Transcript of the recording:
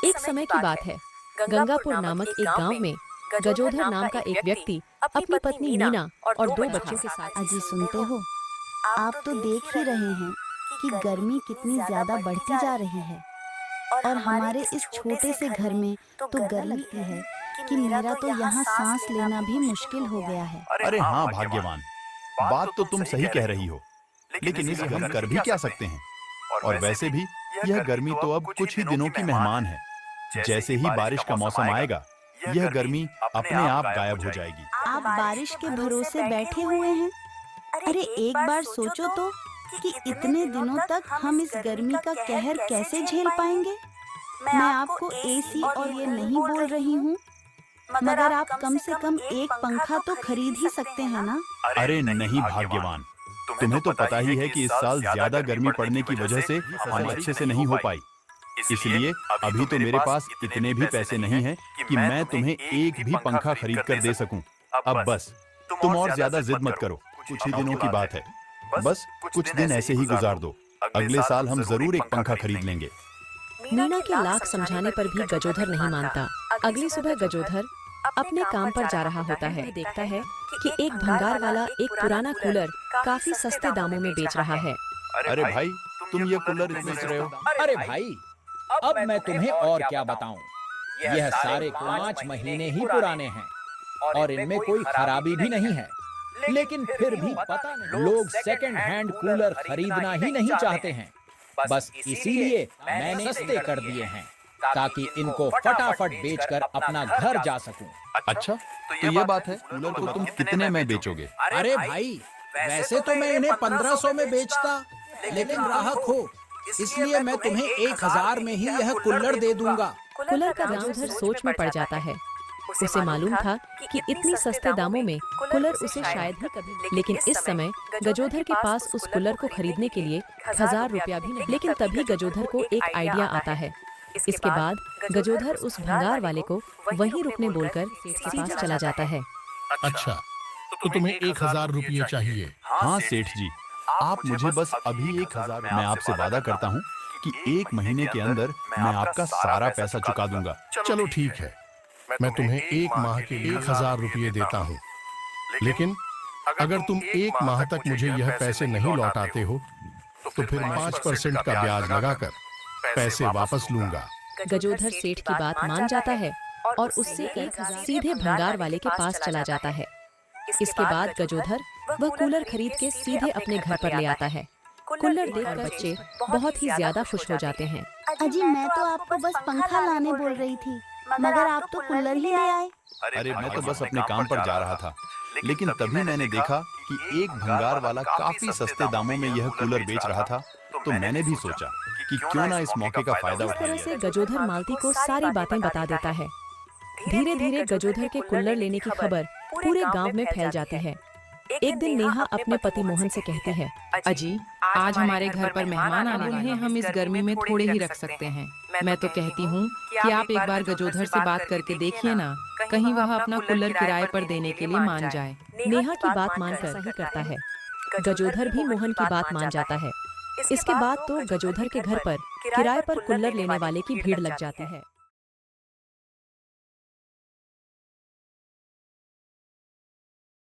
एक समय की बात है। गंगापुर नामक एक गांव में गजोधर नाम का एक व्यक्ति अपनी पत्नी मीना और दो बच्चों के साथ। अजी सुनते हो, आप तो देख ही रहे हैं कि गर्मी कितनी ज्यादा बढ़ती जा रही है और हमारे इस छोटे से घर में तो गर्मी लगती है कि मेरा तो यहाँ सांस लेना भी मुश्किल हो गया है। अरे हाँ भाग्यवान, बात तो तुम सही कह रही हो, लेकिन इसे हम कर भी क्या सकते हैं। और वैसे भी यह गर्मी तो अब कुछ ही दिनों की मेहमान है। जैसे ही बारिश का मौसम आएगा, यह गर्मी अपने आप गायब हो जाएगी। आप बारिश के भरोसे बैठे हुए हैं। अरे एक बार सोचो तो कि इतने दिनों तक हम इस गर्मी का कहर कैसे झेल पाएंगे। मैं आपको एसी और ये नहीं बोल रही हूँ, मगर आप कम से कम एक पंखा तो खरीद ही सकते हैं ना। अरे नहीं भाग्यवान, तुम्हें तो पता ही है कि इस साल ज्यादा गर्मी पड़ने की वजह से हम अच्छे से नहीं हो पाई। इसलिए अभी तो मेरे पास इतने भी पैसे नहीं हैं कि मैं तुम्हें एक भी पंखा खरीद कर दे सकूं। अब बस तुम और ज्यादा जिद मत करो, कुछ ही दिनों की बात है। बस कुछ दिन ऐसे ही गुजार दो, अगले साल हम जरूर एक पंखा खरीद लेंगे। मीना के लाख समझाने पर भी गजोधर नहीं मानता। अगली सुबह गजोधर अपने काम पर जा रहा होता है। देखता है कि एक भंगार वाला एक पुराना कूलर काफी सस्ते दामों में बेच रहा है। अरे भाई, तुम ये कूलर इतने बेच रहे हो? अरे भाई, अब मैं तुम्हें और क्या बताऊं। यह सारे 5 महीने ही पुराने हैं और इनमें कोई खराबी भी नहीं है, लेकिन फिर भी पता नहीं लोग सेकंड हैंड कूलर खरीदना ही नहीं चाहते हैं। बस इसीलिए मैंने सस्ते कर दिए हैं ताकि इनको फटाफट बेचकर अपना घर जा सकूं। अच्छा, तो ये बात है, कूलर को तुम कितने में बेचोगे? अरे भाई, वैसे तो मैं इन्हें 1500 में बेचता, लेकिन ग्राहक हो इसलिए मैं तुम्हें 1000 में ही यह कूलर दे दूंगा। कूलर का गजोधर सोच में पड़ जाता है। उसे मालूम था कि इतनी सस्ते दामों में कूलर उसे शायद ही कभी, लेकिन इस समय गजोधर के पास उस कूलर को खरीदने के लिए 1000 रुपया भी नहीं। लेकिन तभी गजोधर को एक आइडिया आता है। इसके बाद गजोधर उस भंगार वाले को वहीं रुकने बोलकर सेठ के पास चला जाता है। अच्छा, तो तुम्हें 1000 रुपये चाहिए? हाँ सेठ जी, आप मुझे बस अभी 1000। मैं आपसे वादा करता हूँ कि 1 महीने के अंदर मैं आपका सारा पैसा चुका दूंगा। चलो ठीक है, मैं तुम्हें 1 माह के 1000 रुपये देता हूँ, लेकिन अगर तुम 1 माह तक मुझे यह पैसे नहीं लौटाते हो तो फिर 5% का ब्याज लगाकर पैसे वापस लूंगा। गजोधर सेठ की बात मान जाता है और उससे 1000 सीधे भंगार वाले के पास चला जाता है। इसके बाद गजोधर वह कूलर खरीद के सीधे अपने घर पर ले आता है। कूलर देखकर बच्चे बहुत ही ज्यादा खुश हो जाते हैं। अजी मैं तो आपको बस पंखा लाने बोल रही थी, मगर आप तो कूलर ही ले आए। अरे मैं तो बस अपने काम पर जा रहा था, लेकिन तभी मैंने देखा कि एक भंगार वाला काफी सस्ते दामों में यह कूलर बेच रहा था, तो मैंने भी सोचा कि क्यों ना इस मौके का फायदा इस उठा तरह लिया से गजोधर मालती को सारी बातें बता देता है। धीरे धीरे गजोधर के कूलर लेने की खबर पूरे गांव में फैल जाती है। एक दिन नेहा अपने पति मोहन से कहती है, अजी आज हमारे घर पर मेहमान आने वाले हैं, हम इस गर्मी में थोड़े ही रख सकते हैं। मैं तो कहती हूँ कि आप एक बार गजोधर से बात करके देखिए ना, कहीं वह अपना कूलर किराए पर देने के लिए मान जाए। नेहा की बात मानकर सही करता है। गजोधर भी मोहन की बात मान जाता है। इसके बाद तो गजोधर के घर पर किराए पर कूलर लेने वाले की भीड़ लग जाती है।